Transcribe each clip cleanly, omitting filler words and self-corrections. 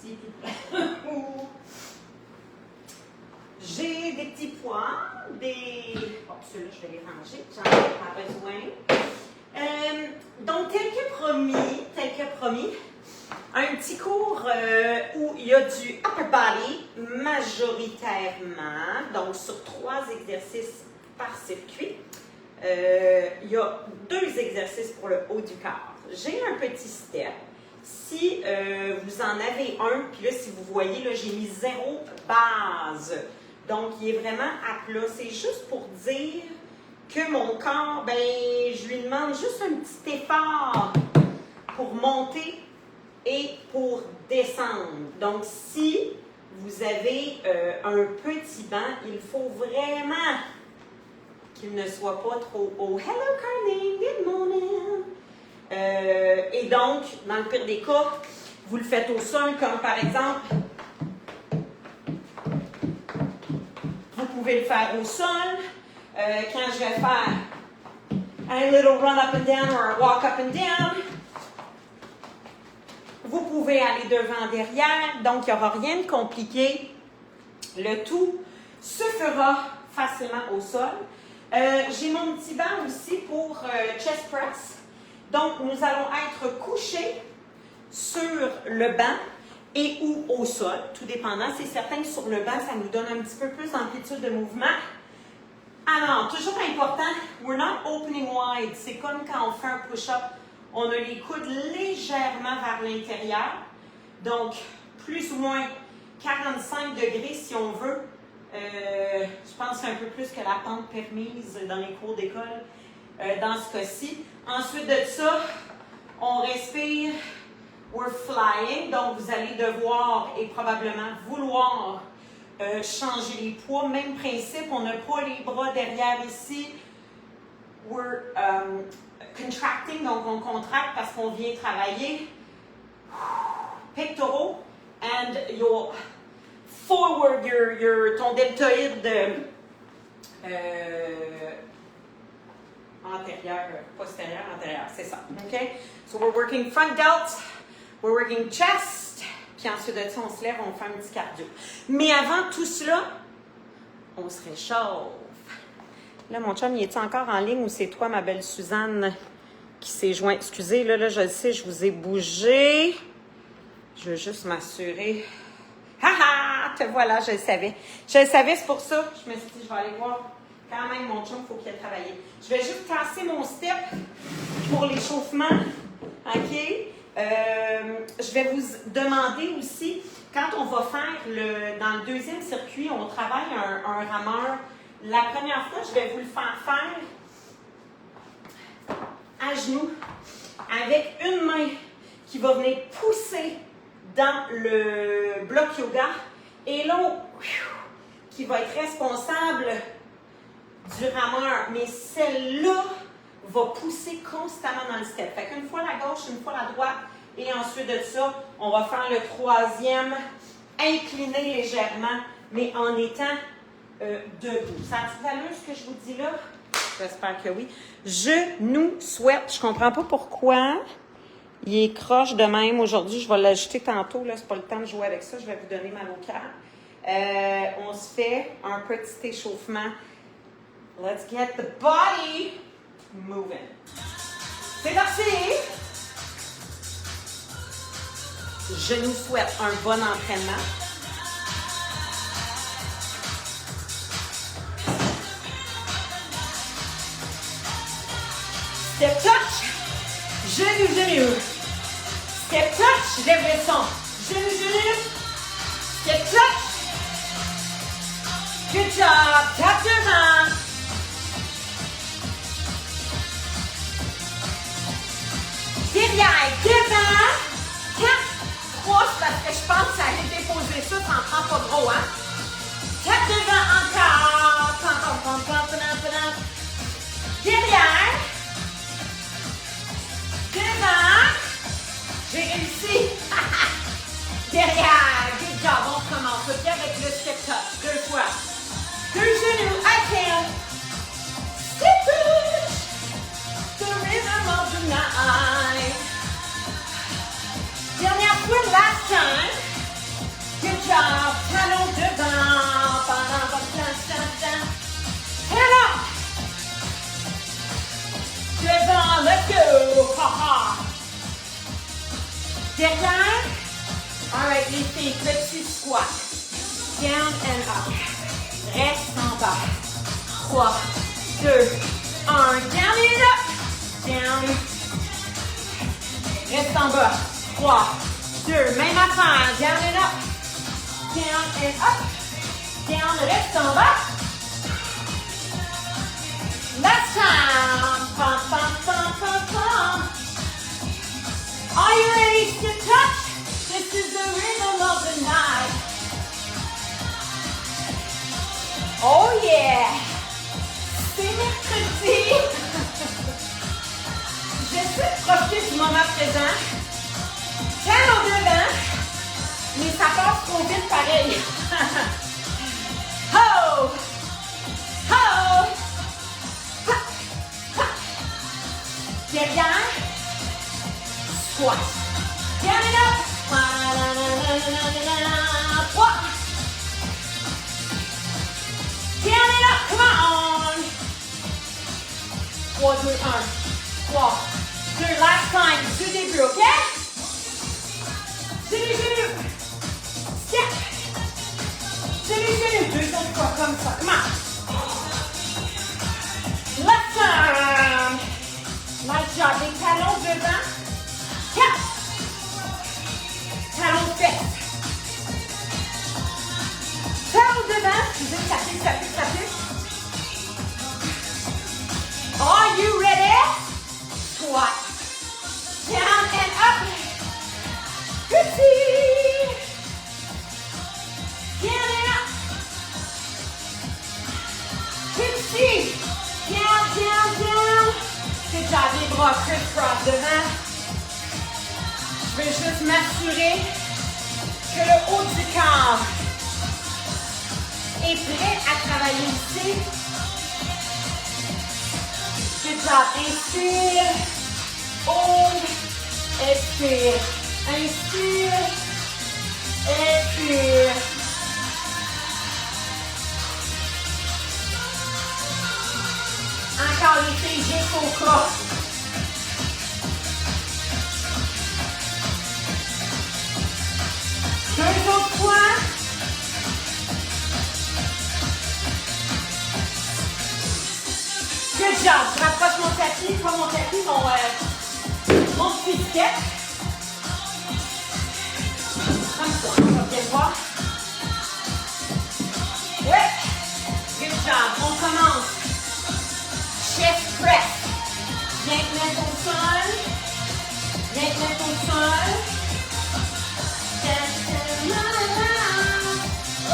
ici, tout près. J'ai des petits pois, des... Bon, ceux-là, je vais les ranger, j'en ai pas besoin. Donc, tel que promis, un petit cours où il y a du upper body majoritairement, donc sur 3 exercices par circuit. Il y a 2 exercices pour le haut du corps. J'ai un petit step. Si vous en avez un, puis là, si vous voyez, là, j'ai mis 0 base. Donc, il est vraiment à plat. C'est juste pour dire que mon corps, ben, je lui demande juste un petit effort pour monter et pour descendre. Donc, si vous avez un petit banc, il faut vraiment qu'il ne soit pas trop haut. Hello, Carney, good morning! Et donc, dans le pire des cas, vous le faites au sol, comme par exemple, vous pouvez le faire au sol. Quand je vais faire un little run up and down or a walk up and down, vous pouvez aller devant, derrière, donc il n'y aura rien de compliqué. Le tout se fera facilement au sol. J'ai mon petit banc aussi pour chest press. Donc, nous allons être couchés sur le banc et ou au sol, tout dépendant. C'est certain que sur le banc, ça nous donne un petit peu plus d'amplitude de mouvement. Alors, toujours important, we're not opening wide. C'est comme quand on fait un push-up, on a les coudes légèrement vers l'intérieur. Donc, plus ou moins 45 degrés si on veut. Je pense que c'est un peu plus que la pente permise dans les cours d'école dans ce cas-ci. Ensuite de ça, on respire, we're flying. Donc, vous allez devoir et probablement vouloir changer les poids. Même principe, on n'a pas les bras derrière ici. We're contracting, donc on contracte parce qu'on vient travailler. Pectoraux and your forward, ton deltoïde antérieur, postérieur, antérieur, c'est ça. OK? So we're working front delt, we're working chest, puis ensuite de ça, on se lève, on fait un petit cardio. Mais avant tout cela, on se réchauffe. Là, mon chum, il est encore en ligne ou c'est toi, ma belle Suzanne, qui s'est joint? Excusez, là, je le sais, je vous ai bougé. Je veux juste m'assurer. Ha! Te voilà, je le savais. Je le savais, c'est pour ça. Je me suis dit, je vais aller voir quand même mon chum, il faut qu'il ait travaillé. Je vais juste casser mon step pour l'échauffement. OK? Je vais vous demander aussi, quand on va faire, dans le deuxième circuit, on travaille un rameur. La première fois, je vais vous le faire à genoux, avec une main qui va venir pousser dans le bloc yoga et l'autre qui va être responsable du rameur. Mais celle-là va pousser constamment dans le step. Fait qu'une fois la gauche, une fois la droite et ensuite de ça, on va faire le troisième, incliné légèrement, mais en étant debout. Ça a-t-il allure ce que je vous dis là? J'espère que oui. Je nous souhaite, je comprends pas pourquoi il est croche de même aujourd'hui. Je vais l'ajouter tantôt. Là, c'est pas le temps de jouer avec ça. Je vais vous donner mal au cœur. On se fait un petit échauffement. Let's get the body moving. C'est parti! Je nous souhaite un bon entraînement. Step touch, genou, genou. Step touch, lève le son. Genou, genou. Step touch. Good job. Tap devant. Derrière, devant. 4, 3, c'est parce que je pense que ça a été déposé ça, ça en prend pas gros, hein? Tap devant encore. Pam, pam, pam, pam, pam, pam. Derrière. Devant. J'ai réussi. Derrière. Good job. On recommence. OK, avec le step touch. 2 fois. 2 genoux. I can. Step touch. The rhythm of the night. Dernière fois, last time. job. Talon devant. Hand up. Devant, let's go. Ha ha. Derrière. All right, les filles, petit squat. Down and up. Reste en bas. 3, 2, 1. Down and up. Down. Reste en bas. 3, 2. Même affaire. Down and up. Down and up. Down. Reste en bas. Last time. Pum, pum, pum, pum, pum. Are you ready to touch? This is the rhythm of the night. Oh yeah! C'est mercredi! J'essaie de profiter du moment présent. Talon devant, mais ça passe trop vite pareil. Ho! Ho! Ha! Ha! Derrière, squat. Down and up. 3. Down and up, come on. 3, 2, 1. 3, 2, last time. Du début, ok? Du début. Step. Du début. Deuxième fois comme ça, come on. Left arm. Nice job. Les talons devant. 4. Talons fesses. Talons devant. Tapez. Are you ready? Squat. Down and up. Petit. Down and up. Petit. Down. Good job, les bras criss-cross devant. Je vais juste m'assurer que le haut du corps est prêt à travailler ici. Good job. Inspire. Hold. Expire. Inspire. Expire. Encore les filles, jusqu'au corps. Deux autres fois. Good job. Je rapproche mon tapis, pas mon tapis, mon petit step. Comme ça, on va bien voir. Ouais. Good job. On commence. Chest press. Viens te mettre au sol.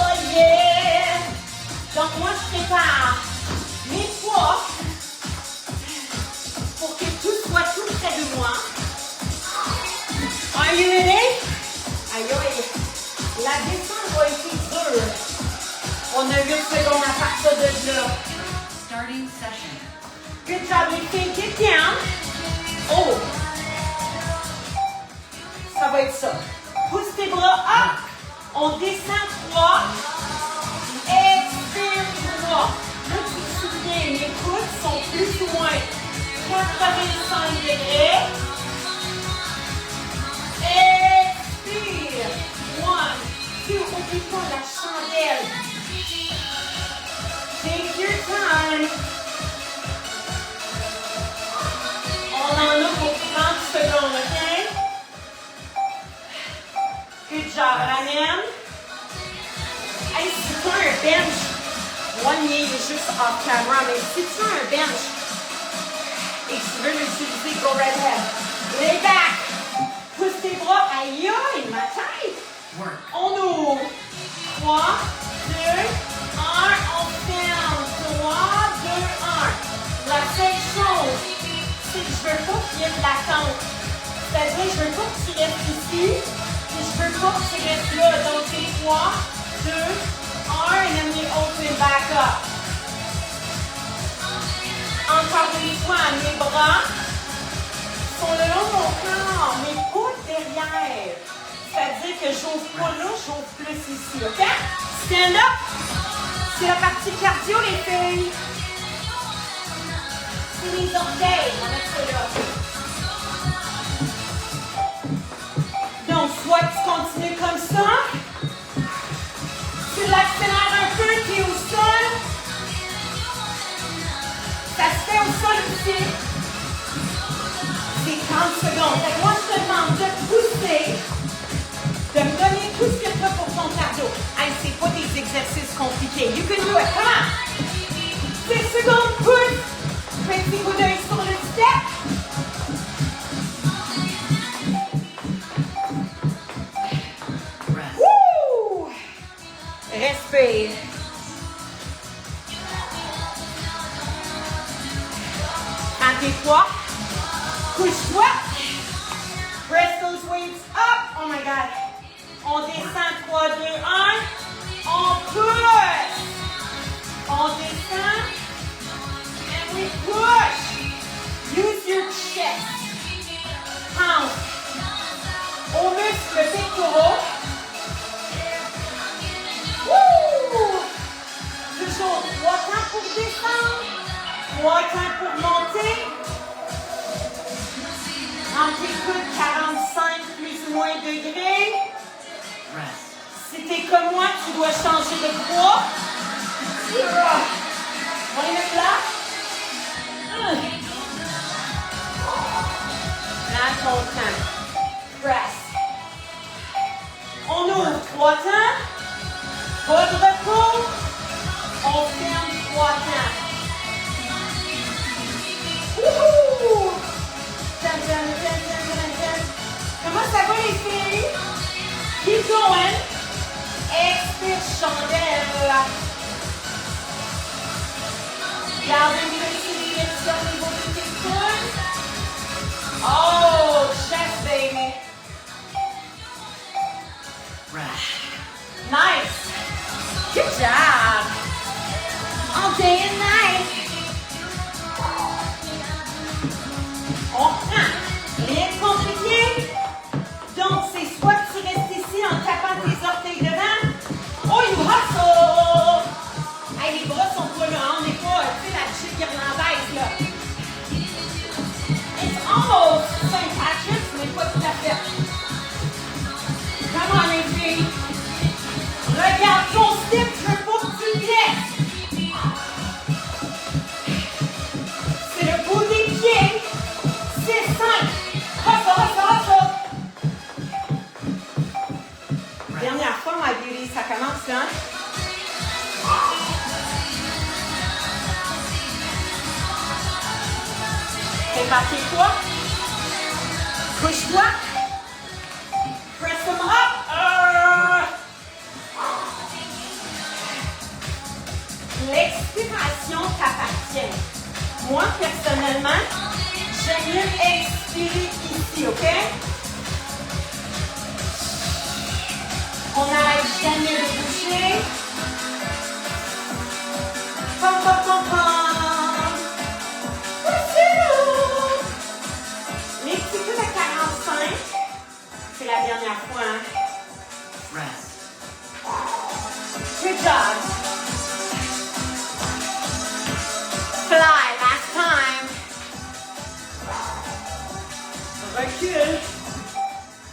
Oh yeah! Donc moi je prépare mes poids pour que tout soit tout près de moi. Are you ready? Aïe aïe! La descente va être dure. On a 8 secondes à partir de là. Starting session. Good job les filles, get down. Oh! Ça va être ça. Pousse tes bras up. On descend 3. Expire 3. Là, tu te souviens, mes coudes sont plus ou moins 85 degrés. Expire. 1, 2. Oublie pas la chandelle. Take your time. On en a pour 30 secondes, OK? Good job, ramène. Hey, si tu as un bench, moi, il est juste off camera, mais si tu as un bench et que tu veux l'utiliser, go right ahead. Lay back. Pousse tes bras. Aïe, aïe, ma tête. On ouvre. 3, 2, 1. On ferme. 3, 2, 1. La seule chose, c'est que je veux pas qu'il y ait de l'attente. C'est-à-dire, je veux pas que tu restes ici. Je veux pas que tu restes là. Donc, c'est 3, 2, 1, and then we open back up. Encore une fois, mes bras sont le long de mon corps, mais pas derrière. C'est-à-dire que que j'ouvre pas là, j'ouvre plus ici, OK? Stand up. C'est la partie cardio, les filles. C'est les orteils. On va mettre ça là. Donc, soit tu continues comme ça. Tu l'accélères un peu, tu es au sol. Ça se fait au sol aussi. C'est 30 secondes. Fait que moi, je te demande de pousser, de me donner tout ce que tu as pour ton cardio. Hey, c'est pas des exercices compliqués. You can do it. Come on. 6 secondes, pousse. Petit coup d'œil sur le step. Wouh! Respire. Prends tes poids. Couche-toi. Press those weights up. Oh my God. On descend. 3, 2, 1. On pousse. On descend. And we push. Use your chest. Pense aux muscles pectoraux. Wouh! Toujours 3 temps pour descendre. 3 temps pour monter. En t'écoute 45 plus ou moins degrés. Si t'es comme moi, tu dois changer de poids. On les met là. Prends ton temps. Press. On ouvre 3 temps. Pas de repos. On ferme 3 temps. Wouhou! Comment ça va les filles? Keep going. Expire chandelle. Garde une petite érection au niveau de tes coudes. Oh, chest baby. Nice. Good job. All day and night. On reprend. Rien de compliqué. Donc, c'est soit tu restes ici en tapant tes orteils devant. Oh, you hustle! Hey, les bras sont pas là. On n'est pas, tu sais, la chic irlandaise, là. It's almost St. Patrick's, mais pas tout à fait. Come on, les filles. Regarde ton step, je veux pas que tu le laisses. C'est le bout des pieds. 6, 5. Hustle, hustle, hustle. Dernière fois, my beauty, ça commence là. Prépare tes poids. Couche-toi. Press them up. L'expiration t'appartient. Moi, personnellement, j'aime mieux expirer ici, OK? On n'arrête jamais de bouger. Pom, pom, pom, pom. Les petits coups de 45, c'est la dernière fois. Hein? Good job. Fly, last time. Recule.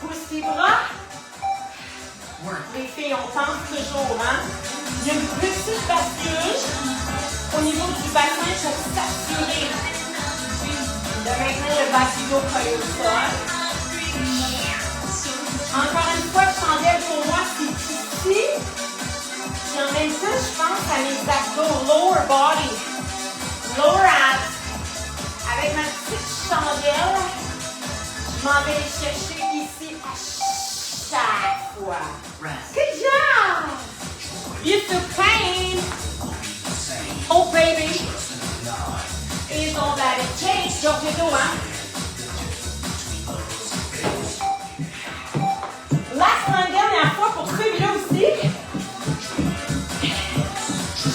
Pousse tes bras. Les filles, on pense toujours, hein? Il y a une petite bascule au niveau du bassin pour s'assurer de maintenir le bas du dos collé au sol. Encore une fois, le chandelle pour moi, c'est ici. Puis en même temps, je pense à mes abdos, lower body, lower abs. Avec ma petite chandelle, je m'en vais les chercher ici à chaque fois. Good job! You feel pain. Oh baby. Is all that it takes. Drop your dos, hein? Last time, dernière fois pour celui-là aussi.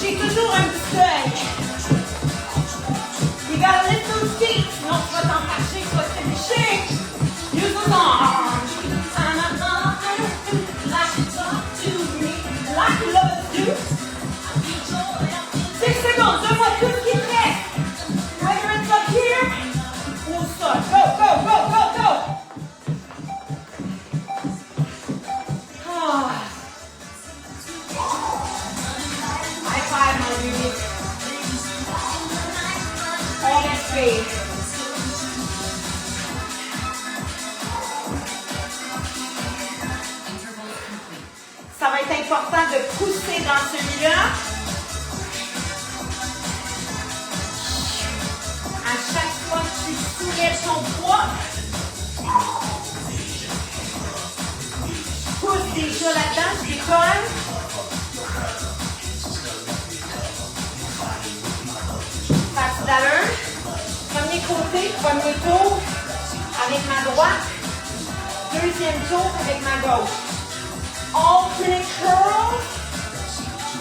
J'ai toujours un petit œil. You gotta lift those feet, sinon tu vas t'en fâcher, tu vas te trébucher. Use those arms. important de pousser dans celui-là. À chaque fois que tu soulèves ton poids, pousse déjà là-dedans, tu décolles. Parti d'allure. Premier côté, premier tour avec ma droite. Deuxième tour avec ma gauche. Alternate curl.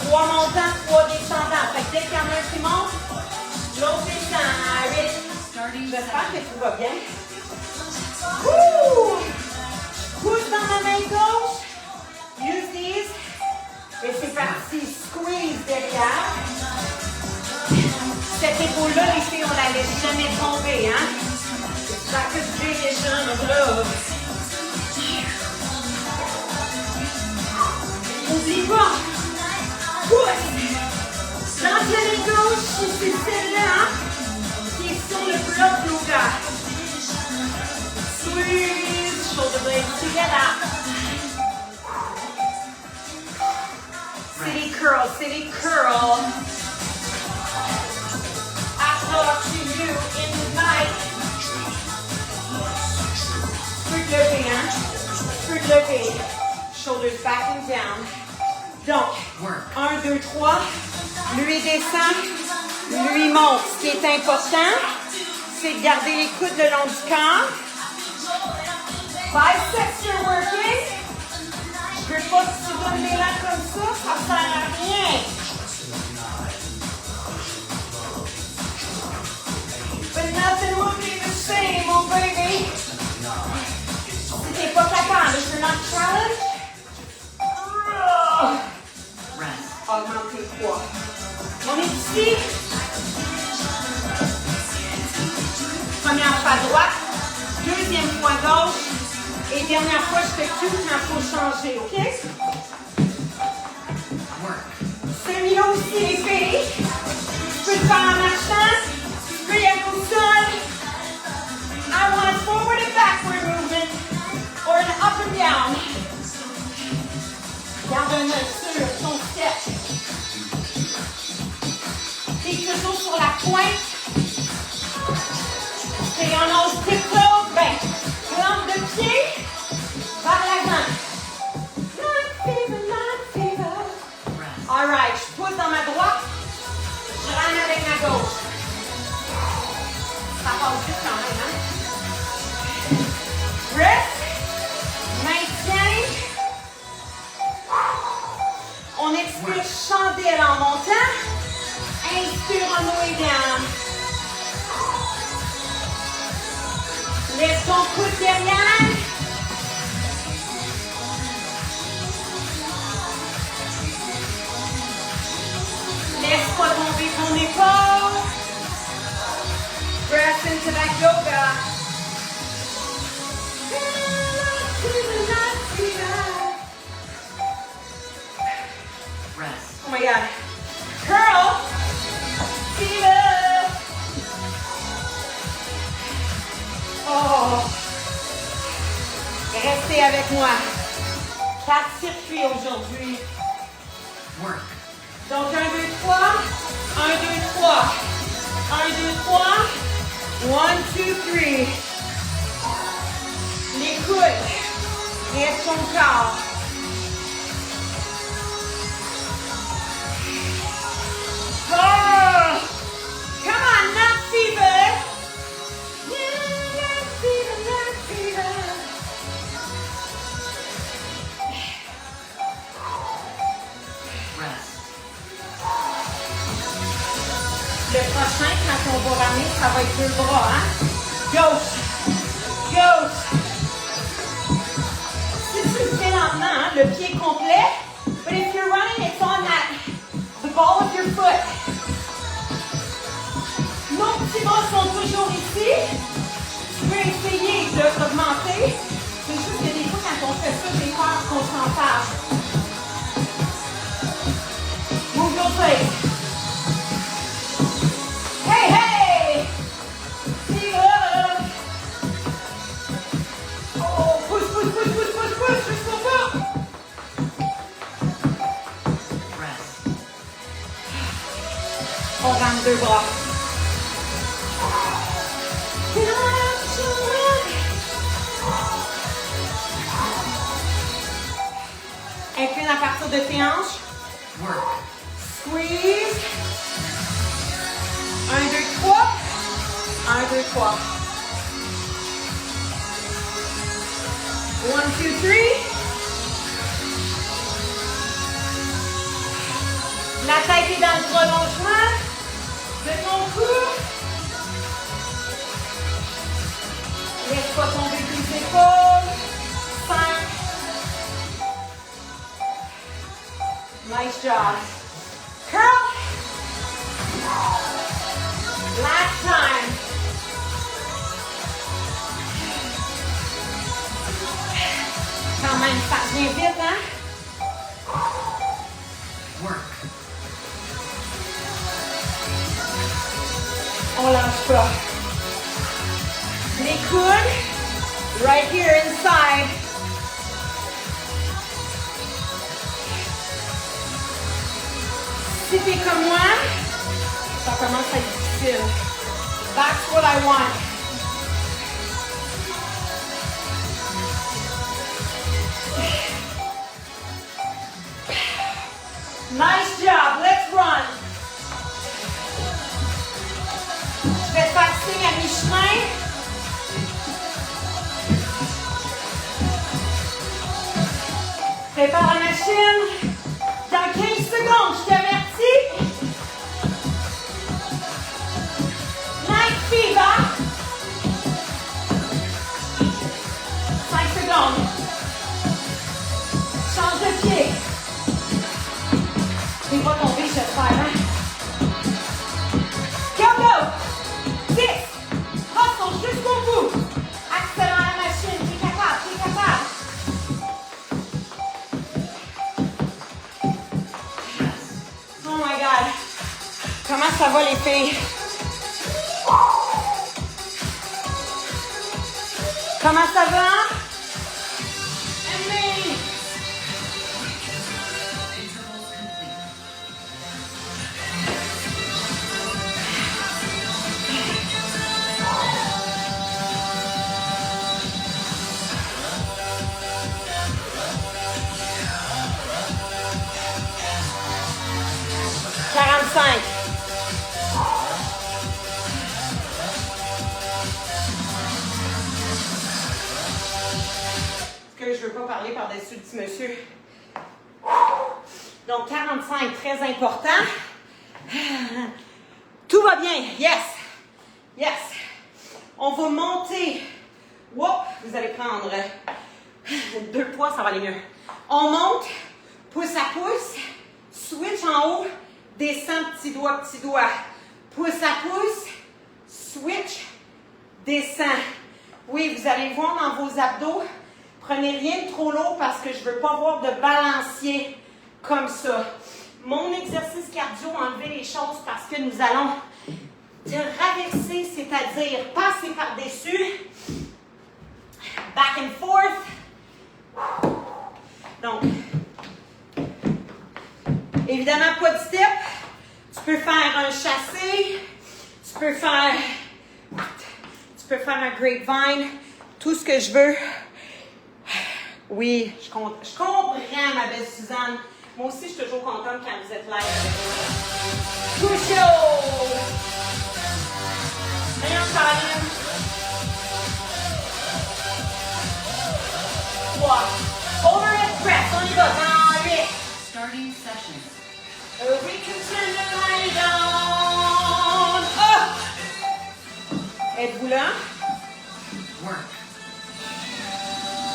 3 montants, 3 descendants. Fait que dès qu'il y en a un qui monte, l'autre descend. J'espère que tout va bien. Woo! Pousse dans ma main gauche. Use these. Et c'est parti. Squeeze derrière. Cette épaule-là, les filles, on la laisse jamais tomber, hein? Ça que je les jambes, là. N'oublie pas. Pousse. Dans la main gauche, c'est celle-là, hein? Qui est sur le bloc yoga. Squeeze. Shoulder blades together. City curl, city curl. Talk to you in the night. Peu de lever, hein? Peu de lever. Shoulders back and down. Donc, 1, 2, 3. Lui descend, lui monte. Ce qui est important, c'est de garder les coudes le long du corps. Biceps, you're working. Je veux pas que tu donnes les mains comme ça sert à rien. But nothing will be the same, oh baby. Si t'es pas capable, je veux notre challenge. Augmente tes poids. On est ici. Première fois droite, deuxième fois gauche. Et dernière fois, je te cue quand il faut changer, ok? Celui-là aussi, les filles. Tu peux le faire en marchant. Three ankle sun. I want a forward and backward movement or an up and down. Garde un œil sur ton step. Et toujours sur la pointe. Et on ose tiptoe. Ben, lampe de pied vers l'avant. Night fever. All right, je pousse dans ma droite. Je ramène avec ma gauche. Ça passe vite quand même, hein? Rest. Maintien. On expire chandelle en montant. Inspire on the way down. Laisse ton coude derrière. Laisse pas tomber ton épaule. Press into that yoga. Rest. Oh my God. Curl. Fever. Oh. Restez avec moi. 4 circuits aujourd'hui. Work. Donc 1, 2, 3. 1, 2, 3. 1, 2, 3. 1, 2, 3. Les coudes. Reste ton corps. Oh! Come on, not fever. Yeah, not fever, not fever. Rest. Le prochain, quand on va ramener, ça va être 2 bras, hein? Gauche. Gauche. Si tu le fais lentement, hein, le pied complet, but if you're running, it's on the ball of your foot. Nos petits bras sont toujours ici. Tu peux essayer de l'augmenter. C'est juste que des fois, quand on fait ça, j'ai peur qu'on s'en fasse. Move your legs. Hey, hey! See up! Oh, push, push, push, push, push, push, jusqu'au bout! 2 bras. Incline à partir de tes hanches. Squeeze. 1, 2, 3. 1, 2, 3. 1, 2, 3. La tête est dans le prolongement de ton cou. Laisse pas tomber tes épaules. 5. Nice job. Curl. Last time. Quand même, ça vient vite, hein? Work. On lâche pas. Les coudes, right here inside. Si t'es comme moi, ça commence à être difficile. That's what I want. Nice job, let's run. Je vais te faire signe à mi-chemin. Prépare la machine. Dans 15 secondes, je t'avertis. Night fever. 5 secondes. Change de pied. Tu vas tomber, j'espère, hein? Go! 10. Hustle jusqu'au bout. Accélère la machine. T'es capable, t'es capable. Oh my God. Comment ça va, les filles? Comment ça va? Emily! Intervals complete. 45. Est-ce que je veux pas parler par-dessus le petit monsieur? Donc 45, très important. Tout va bien. Yes. Yes. On va monter. Whoop, vous allez prendre 2 poids, ça va aller mieux. On monte, pouce à pouce, switch en haut, descend, petit doigt, pouce à pouce, switch, descend. Oui, vous allez voir dans vos abdos, prenez rien de trop lourd parce que je ne veux pas voir de balancier comme ça. Mon exercice cardio, enlever les choses parce que nous allons traverser, c'est-à-dire passer par-dessus, back and forth. Donc, évidemment, pas de step. Tu peux faire un chassé, tu peux faire un grapevine, tout ce que je veux. Oui, je comprends, ma belle Suzanne. Moi aussi, je suis toujours contente quand vous êtes live avec moi. Push yo! Voyons, Caroline. 3. Overhead press, on y va. Dans 8. Starting session. We can turn the light on. Oh! Êtes-vous là? Work.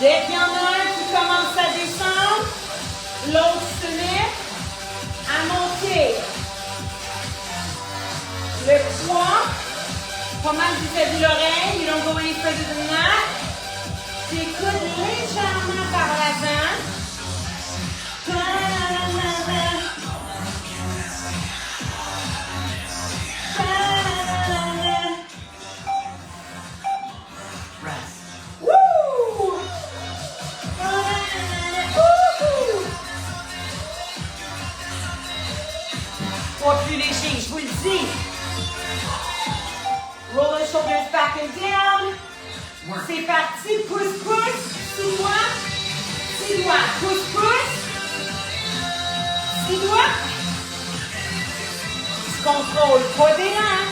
Dès qu'il y en a un qui commence à descendre, l'autre se met à monter. Le poids, pas mal vis-à-vis l'oreille. You don't go any further than that. Tes coudes légèrement par l'avant. Rest. Woo! Pas plus léger, je vous le dis. C'est parti. Pousse, pousse. Six doigts. Six doigts. Pousse, pousse. Six doigts. Je contrôle pas des mains.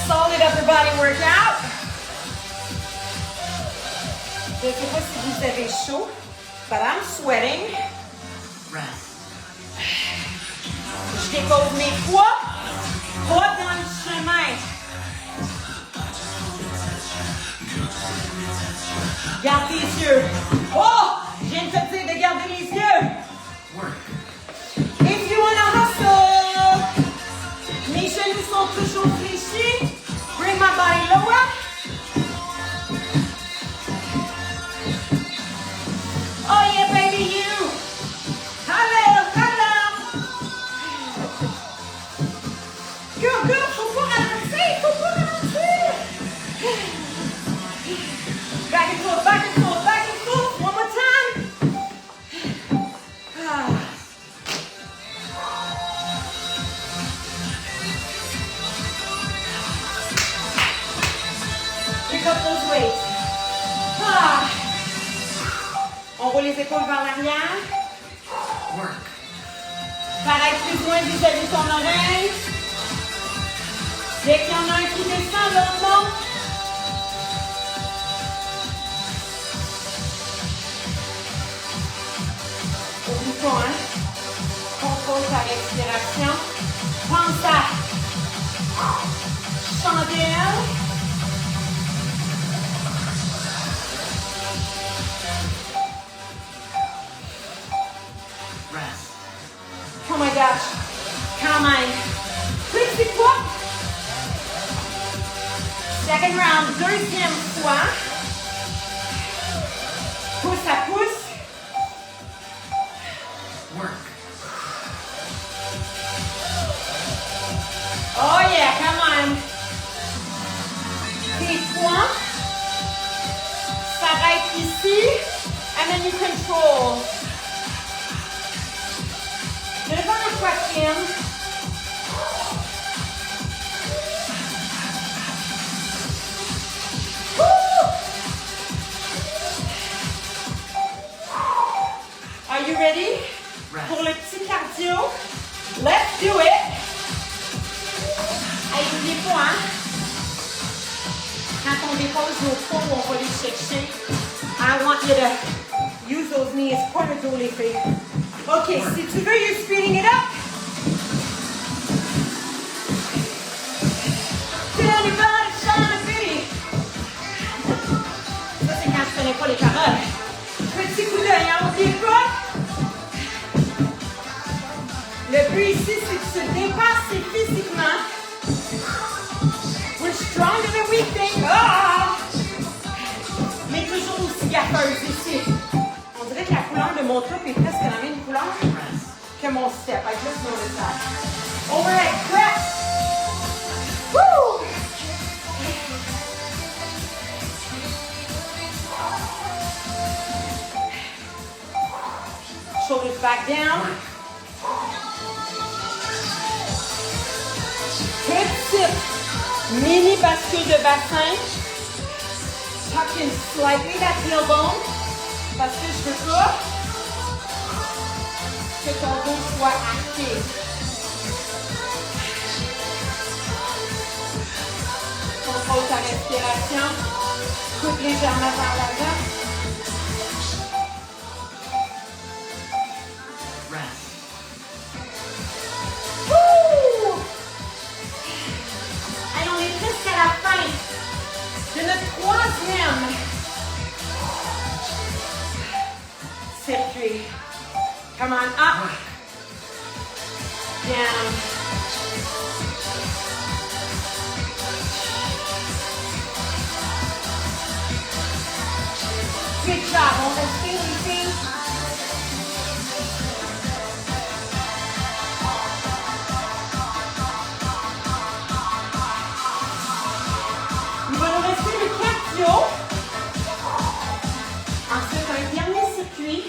Solid upper body workout. Je ne sais pas si vous avez chaud, but I'm sweating. Rest. Je dépose mes poids, pas dans le chemin. Garde tes yeux. Oh! Je viens de te dire de garder les yeux. Work. If you wanna hustle. Mes genoux sont toujours fléchis. Bring my body lower. Oh yeah, baby, you. Hello, hello. Good, good. Faut pas ralentir, faut pas ralentir. Back and forth, back and forth, back and forth. One more time. Ah. Pick up those weights. Ah. On roule les épaules vers l'arrière. Work. Pareil plus loin vis-à-vis ton oreille. Dès qu'il y en a un qui descend, l'autre monte. Oublie pas, hein? Contrôle ta respiration. Pense à chandelle. Rest. Oh my gosh. Come on. Petit poids. Second round, deuxième fois. Pousse à pouce. Work. Oh yeah, come on. Tes points. S'arrête ici. And then you control. Devant la poitrine. Woo! Are you ready? Rest. Pour le petit cardio. Let's do it. Hey, n'oubliez pas, hein? Quand on dépose nos poids, on va les chercher. I want you to use those knees. Pas le dos, les filles. OK, si tu veux, you're speeding it up. Anybody trying to be? Ça, c'est quand je connais pas les paroles. Petit coup d'œil, hein, n'oubliez pas. Le but ici, c'est de se dépasser physiquement. We're stronger than we think. Ah! Mais toujours aussi gaffeuse ici. On dirait que la couleur de mon top est presque la même couleur Rest. que mon step. I just noticed that. Overhead press. Woo! Shoulders back down. Petite mini bascule de bassin. Tuck in slightly that tailbone. Parce que je veux pas que ton dos soit arqué. Contrôle ta respiration. Coupe légèrement vers l'avant. Rest. Wouh! Allez, on est presque à la fin de notre troisième circuit. Come on, up. Down. Good job. On respire les filles. Il va nous rester le cardio. Ensuite, un dernier circuit.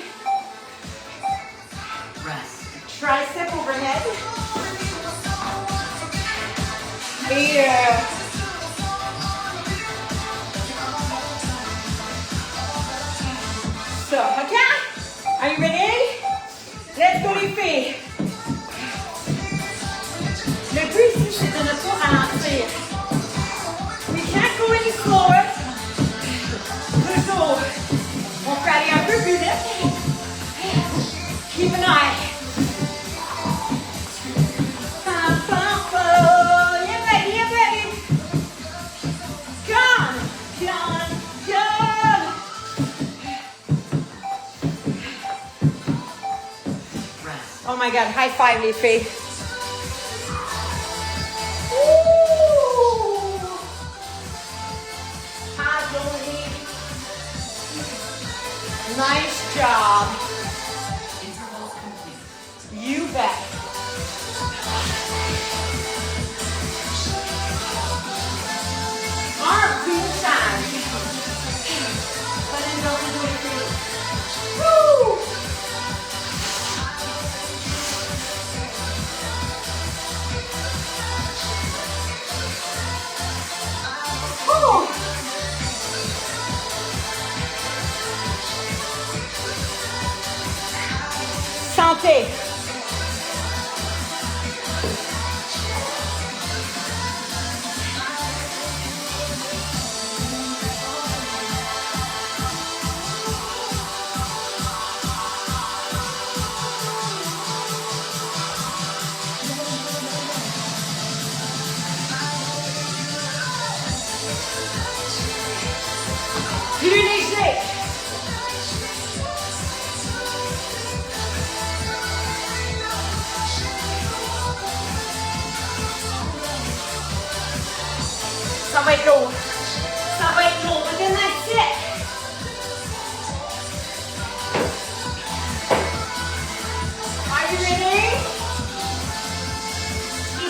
Et ça, OK? Are you ready? Let's go les filles. Le but ici, c'est de ne pas ralentir. We can't go any slower. Toujours. On peut aller un peu plus vite. Keep an eye. Yeah, baby, yeah, baby. Come, come, come. Rest. Oh my God, high five les filles. Nice job. Intervals complete. You bet. Arm to the side. Woo! Woo! Santé. Plus léger. Ça va être lourd. Ça va être lourd. But then that's it. Are you ready?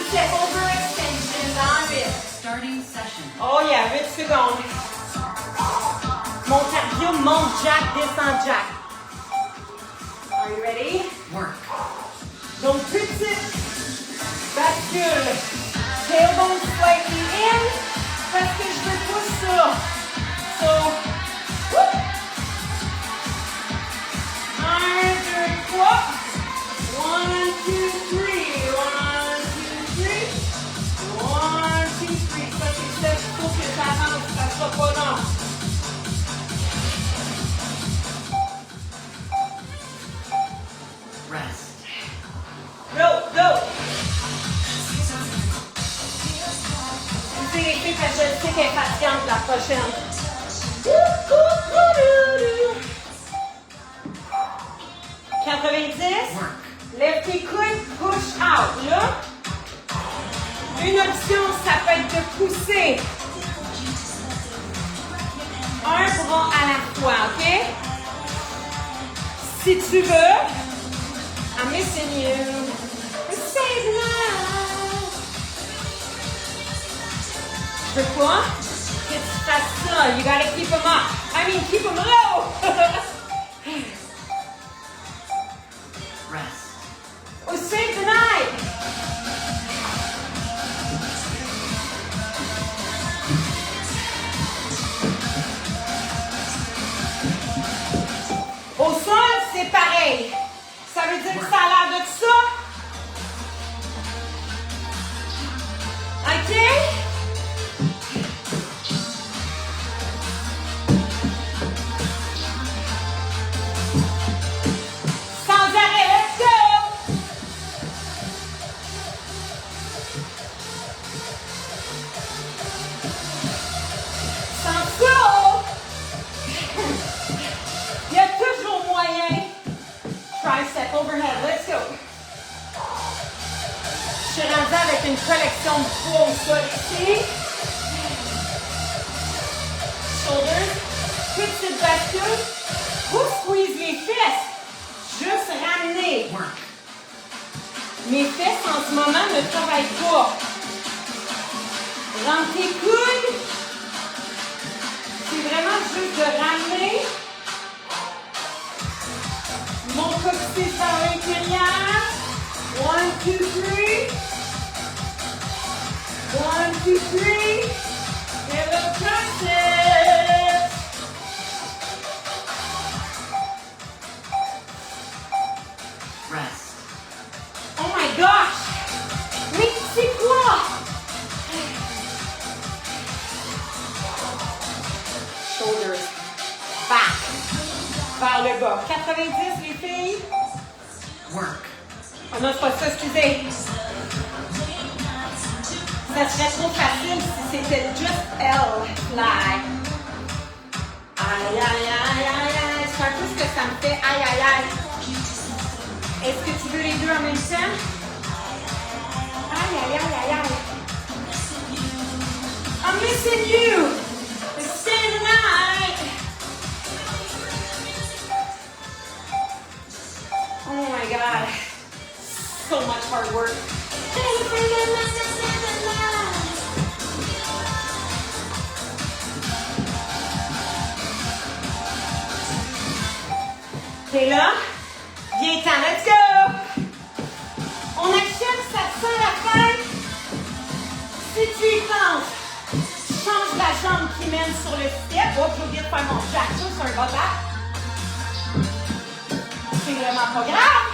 Step over extension. Dans 8. Starting session. Oh yeah, 8 secondes. Mon cardio monte jack, descend jack. Are you ready? Work. Donc, petite bascule. Tailbone slightly in. Parce que je veux pas ça. So, whoop. 1, 2, 3. 1, 2, 3. 1, 2, 3. 1, 2, 3. Ça, c'est ça. Il faut que ça avance. Ça sera pas long. Rest. Go, go. Tu sais, les filles, parce que je sais qu'elle est patiente la prochaine. 90. Work. Lève tes coudes, push out. Là, une option, ça peut être de pousser un bras à la fois, OK? Si tu veux, I'm missing you. Save love. Je veux pas que tu fasses ça. You gotta keep them up. I mean, keep them low. Rest. Oh, save the night. Au sol, c'est pareil. Ça veut dire que ça a l'air de ça. OK? Sans arrêt, let's go! Sans flow! Il y a toujours moyen. Tricep overhead, let's go. Je suis rendue avec une collection de poids au sol ici. Shoulders. Petite bascule. Vous squeeze les fesses. Juste ramener. Work. Mes fesses en ce moment ne travaillent pas. Rentre tes coudes. C'est vraiment juste de ramener mon coccyx par l'intérieur. 1, 2, 3. 1, 2, 3. Give it a practice. Rest. Oh my gosh! Mais c'est quoi? Shoulders. Back. Vers le bas. 90 les filles. Work. Oh non, c'est pas ça, excusez. Ça serait trop facile si c'était juste elle. Fly. Aïe, aïe, aïe, aïe, aïe. C'est un peu ce que ça me fait. Aïe, aïe, aïe. Est-ce que tu veux les deux en même temps? Aïe, aïe, aïe, aïe, aïe. I'm missing you. Stay the night. Oh my God. So much hard work. T'es là? Viens-t'en, let's go! On achète, ça sent la fin. Si tu y penses, change la jambe qui mène sur le step. Oh, j'ai oublié de faire mon jack. Ça, c'est un botard. C'est vraiment pas grave.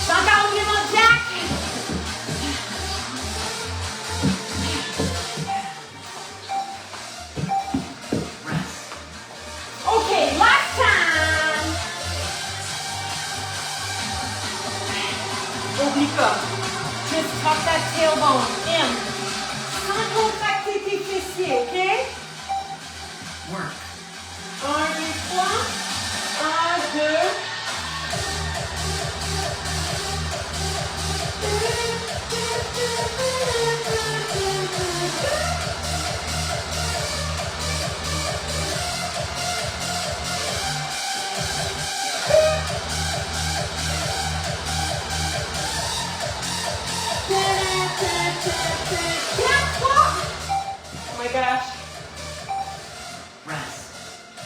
J'ai encore oublié mon jack. Okay, last time. Oublie pas. Just tuck that tailbone in. Sans contracter tes fessiers, OK? Work. 1, 2, 3. 1, 2. Oh my gosh. Rest.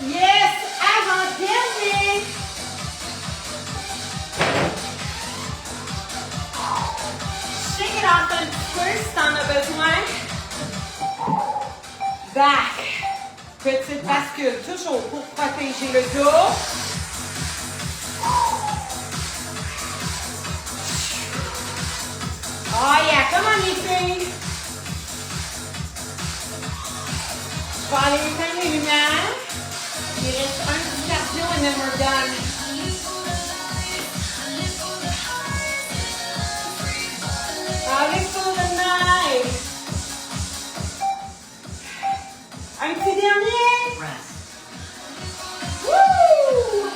Yes, avant-dernier. Shake it off un petit peu si t'en as besoin. Back. Petite bascule, toujours pour protéger le dos. Oh yeah, come on les filles. Je vais aller éteindre les lumières. Il reste un petit cardio and then we're done. Allez pour the night. Un petit dernier. Rest. Woo!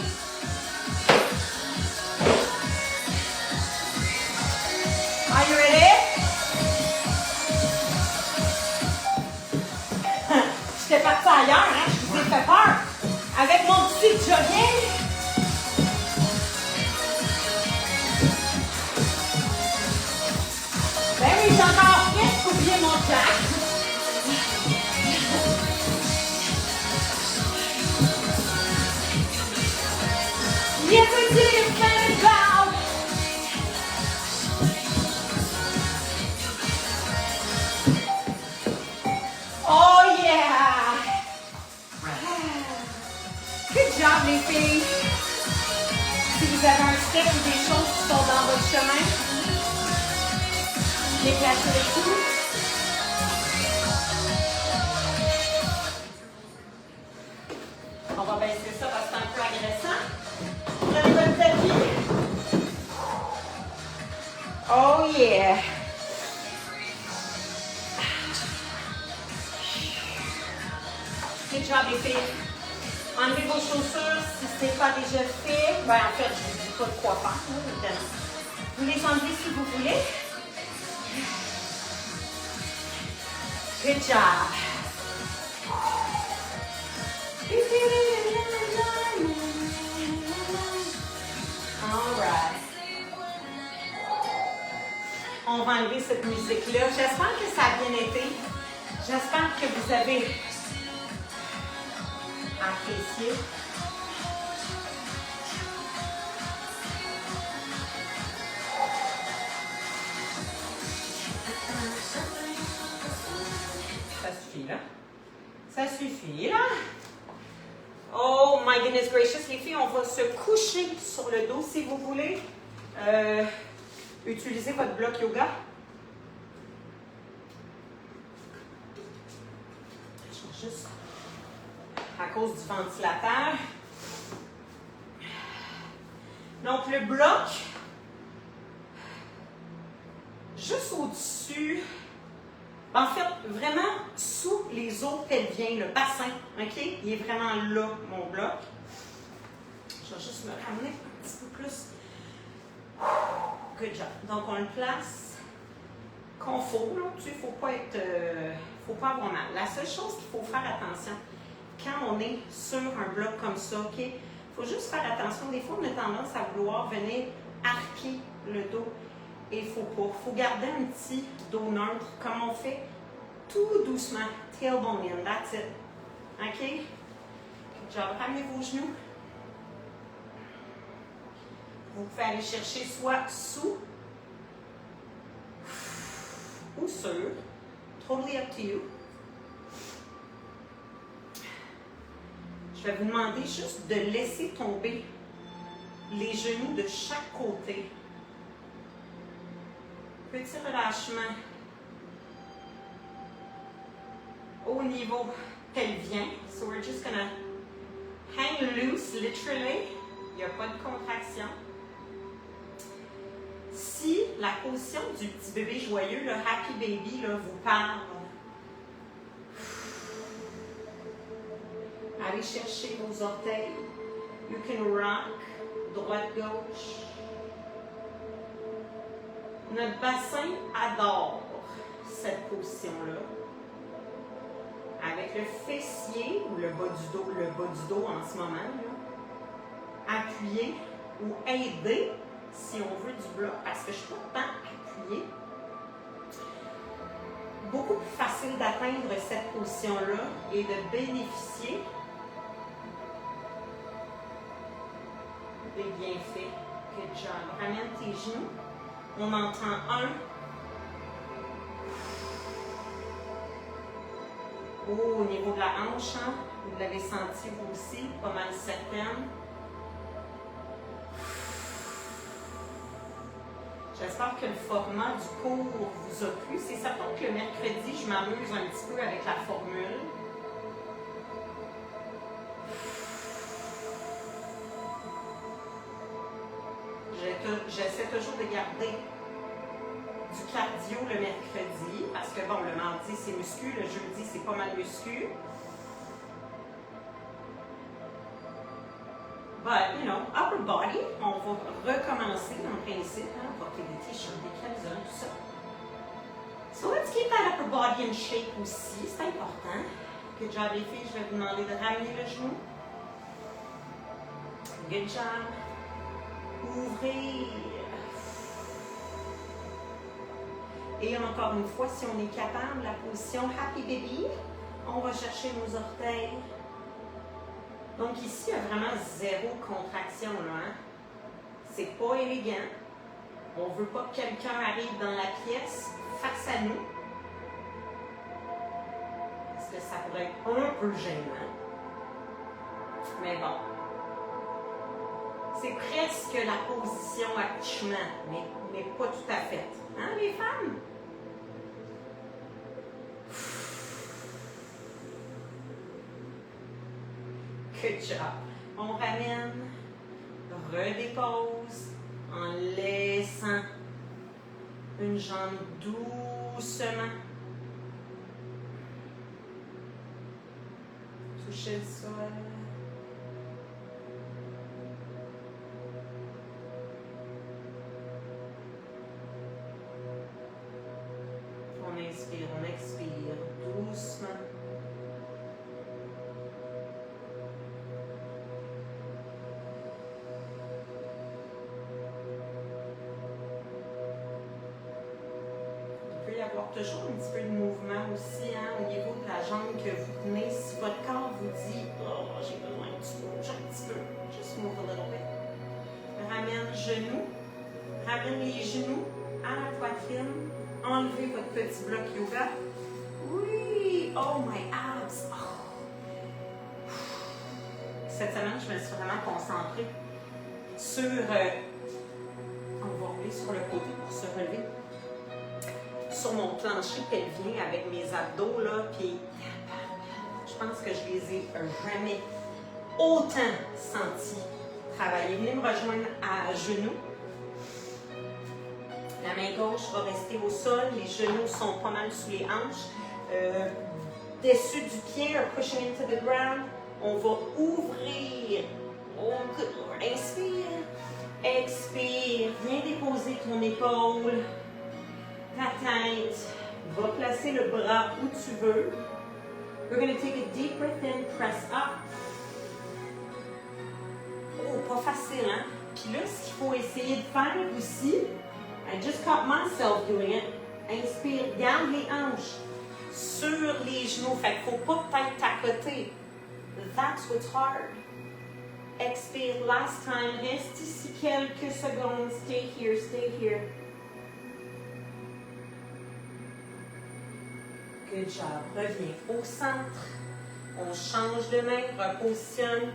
Are you ready? J'étais partie ailleurs, hein? Je vous ai fait peur. Avec mon petit jogging. Ben oui, j'ai encore presque oublié mon jack. Yes, I did, stand out. Oh yeah! Good job les filles! Si vous avez un step ou des choses qui sont dans votre chemin, déplacez le cou. On va baisser ça parce que c'est un peu agressant. Prenez votre tapis. Oh yeah! Good job les filles. Enlevez vos chaussures si ce n'est pas déjà fait. Ben en fait, je ne vous dis pas de quoi faire, évidemment. Vous les enlevez si vous voulez. Good job. All right. On va enlever cette musique-là. J'espère que ça a bien été. J'espère que vous avez apprécié. filles, là. Oh my goodness gracious, les filles, on va se coucher sur le dos si vous voulez. Utilisez votre bloc yoga. Juste à cause du ventilateur. Donc, le bloc, juste au-dessus, en fait, vraiment sous les os pelviens, le bassin, OK? Il est vraiment là, mon bloc. Je vais juste me ramener un petit peu plus. Good job. Donc, on le place comme il faut, là. Tu sais, il ne faut pas avoir mal. La seule chose qu'il faut faire attention, quand on est sur un bloc comme ça, OK? Il faut juste faire attention. Des fois, on a tendance à vouloir venir arquer le dos. Et il ne faut pas. Il faut garder un petit dos neutre, comme on fait tout doucement. Tailbone in, that's it. OK? Good job. Ramenez vos genoux. Vous pouvez aller chercher soit sous ou sur. Totally up to you. Je vais vous demander juste de laisser tomber les genoux de chaque côté. Petit relâchement au niveau pelvien. So we're just gonna hang loose, literally. Il n'y a pas de contraction. Si la position du petit bébé joyeux, le Happy Baby, là, vous parle, allez chercher vos orteils. You can rock, droite-gauche. Notre bassin adore cette position-là. Avec le fessier ou le bas du dos en ce moment, là, appuyé ou aider si on veut du bloc, parce que je ne suis pas tant appuyée. Beaucoup plus facile d'atteindre cette position-là et de bénéficier des bienfaits. Good job. Ramène tes genoux. On entend un. Oh, au niveau de la hanche, hein? Vous l'avez senti vous aussi, pas mal certaine. J'espère que le format du cours vous a plu. C'est certain que le mercredi, je m'amuse un petit peu avec la formule. J'essaie toujours de garder du cardio le mercredi, parce que bon, le mardi c'est muscu, le jeudi c'est pas mal muscu. But, you know, upper body, on va recommencer en principe, hein, porter des t-shirts, des camisoles, tout ça. So let's keep that upper body in shape aussi, c'est important. Good job les filles, je vais vous demander de ramener le genou. Good job. Ouvrir. Et encore une fois, si on est capable, la position Happy Baby, on va chercher nos orteils. Donc ici, il y a vraiment zéro contraction, là. Hein? C'est pas élégant. On ne veut pas que quelqu'un arrive dans la pièce face à nous. Parce que ça pourrait être un peu gênant. Mais bon. C'est presque la position accouchement, mais pas tout à fait. Hein, les femmes? Good job. On ramène, redépose en laissant une jambe doucement toucher le sol. On expire doucement. Il peut y avoir toujours un petit peu de mouvement aussi, hein, au niveau de la jambe que vous tenez. Si votre corps vous dit « Oh, j'ai besoin que tu bouges un petit peu », just move a little bit. Ramène genoux, ramène les genoux à la poitrine. Enlevez votre petit bloc yoga. Oui! Oh, my abs! Oh. Cette semaine, je me suis vraiment concentrée sur... on va rouler sur le côté pour se relever. Sur mon plancher pelvien avec mes abdos, là, puis je pense que je les ai jamais autant sentis travailler. Venez me rejoindre à genoux. La main gauche va rester au sol, les genoux sont pas mal sous les hanches. Dessus du pied, pushing into the ground. On va ouvrir. Oh, good Lord. Inspire. Expire. Viens déposer ton épaule. Ta tête. Va placer le bras où tu veux. We're going to take a deep breath in. Press up. Oh, pas facile, hein? Puis là, ce qu'il faut essayer de faire aussi, I just caught myself doing it. Inspire. Garde les hanches sur les genoux. Fait qu'il ne faut pas peut-être t'accoter. That's what's hard. Expire. Last time. Reste ici quelques secondes. Stay here. Stay here. Good job. Reviens au centre. On change de main. Repositionne.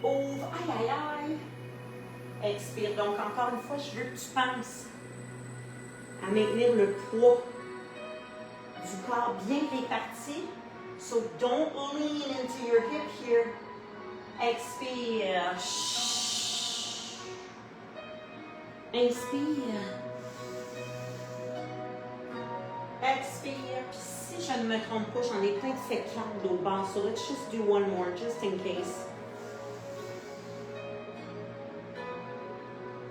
Ouvre. Aïe, aïe, aïe. Expire. Donc, encore une fois, je veux que tu penses à maintenir le poids du corps bien réparti. So don't lean into your hip here. Expire. Inspire. Expire. Puis si je ne me trompe pas, j'en ai peut-être fait 4 au bas. So let's just do one more, just in case.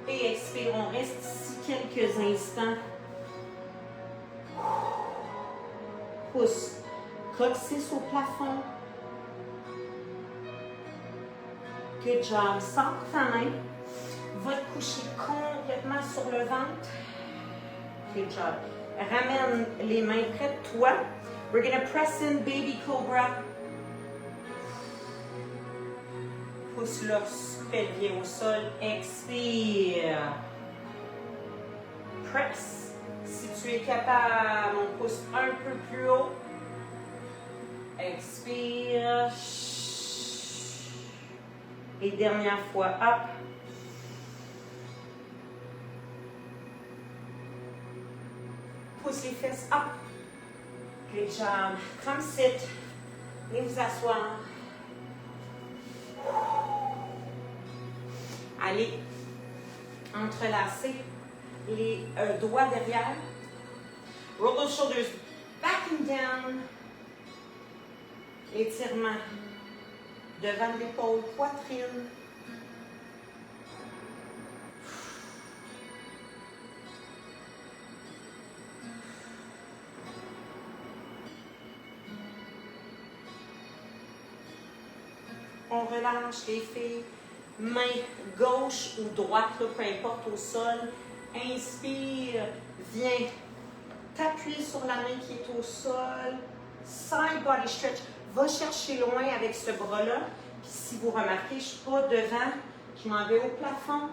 Et expire. On reste ici quelques instants. Pousse. Coccyx au plafond. Good job. Sors ta main. Va te coucher complètement sur le ventre. Good job. Ramène les mains près de toi. We're going to press in baby cobra. Pousse l'os pelvien au sol. Expire. Press. Si tu es capable, on pousse un peu plus haut. Expire. Et dernière fois, up. Pousse les fesses up. Good job. Come sit. Venez vous asseoir. Allez entrelacer les doigts derrière. Roll those shoulders back and down. Étirement devant l'épaule, poitrine. On relâche les filles. Main gauche ou droite, là, peu importe, au sol. Inspire. Viens t'appuyer sur la main qui est au sol. Side body stretch. Va chercher loin avec ce bras-là. Puis si vous remarquez, je ne suis pas devant. Je m'en vais au plafond.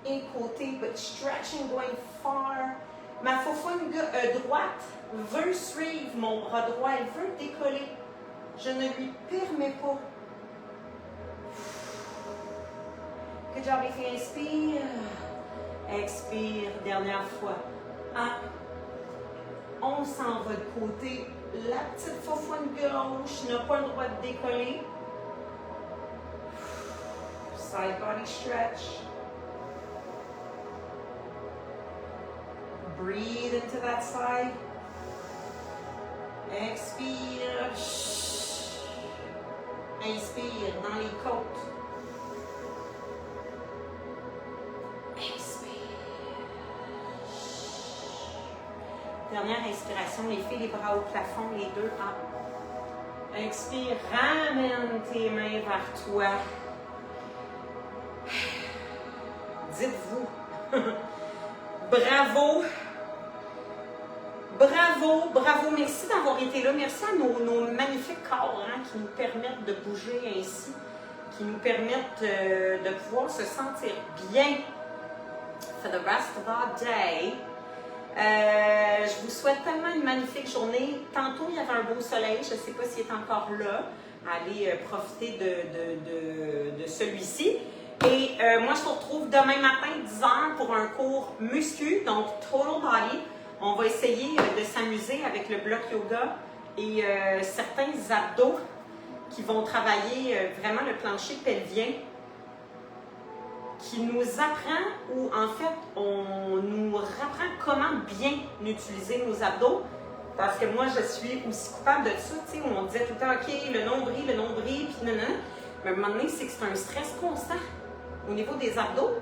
Et côté, but stretching, going far. Ma faufoune droite veut suivre mon bras droit. Elle veut décoller. Je ne lui permets pas. Good job, les filles. Inspire. Expire. Dernière fois. Up. On s'en va de côté. La petite faufoune gauche n'a pas le droit de décoller. Side body stretch. Breathe into that side. Expire. Inspire dans les côtes. Expire. Dernière inspiration, les filles, les bras au plafond, les deux. Expire, ramène tes mains vers toi. Dites-vous, bravo, bravo, bravo, merci d'avoir été là. Merci à nos magnifiques corps qui nous permettent de bouger ainsi, qui nous permettent de pouvoir se sentir bien for the rest of our day. Je vous souhaite tellement une magnifique journée. Tantôt, il y avait un beau soleil. Je ne sais pas s'il est encore là. aller profiter de celui-ci. Et moi, je vous retrouve demain matin, 10h, pour un cours muscu, donc Total Body. On va essayer de s'amuser avec le bloc yoga et certains abdos qui vont travailler vraiment le plancher pelvien, qui nous apprend, ou en fait, on nous apprend comment bien utiliser nos abdos. Parce que moi, je suis aussi coupable de ça, tu sais, où on disait tout le temps, OK, le nombril, puis nanana. Mais à un moment donné, c'est que c'est un stress constant au niveau des abdos.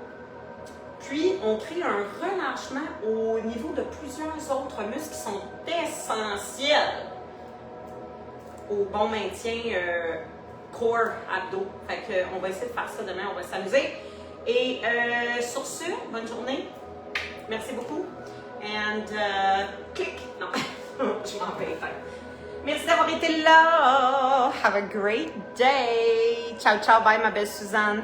Puis, on crée un relâchement au niveau de plusieurs autres muscles qui sont essentiels au bon maintien core abdos. Fait qu'on va essayer de faire ça demain, on va s'amuser. Et sur ce, bonne journée. Merci beaucoup. And clic. Non, je m'en vais. Merci d'avoir été là. Have a great day. Ciao, ciao. Bye, ma belle Suzanne.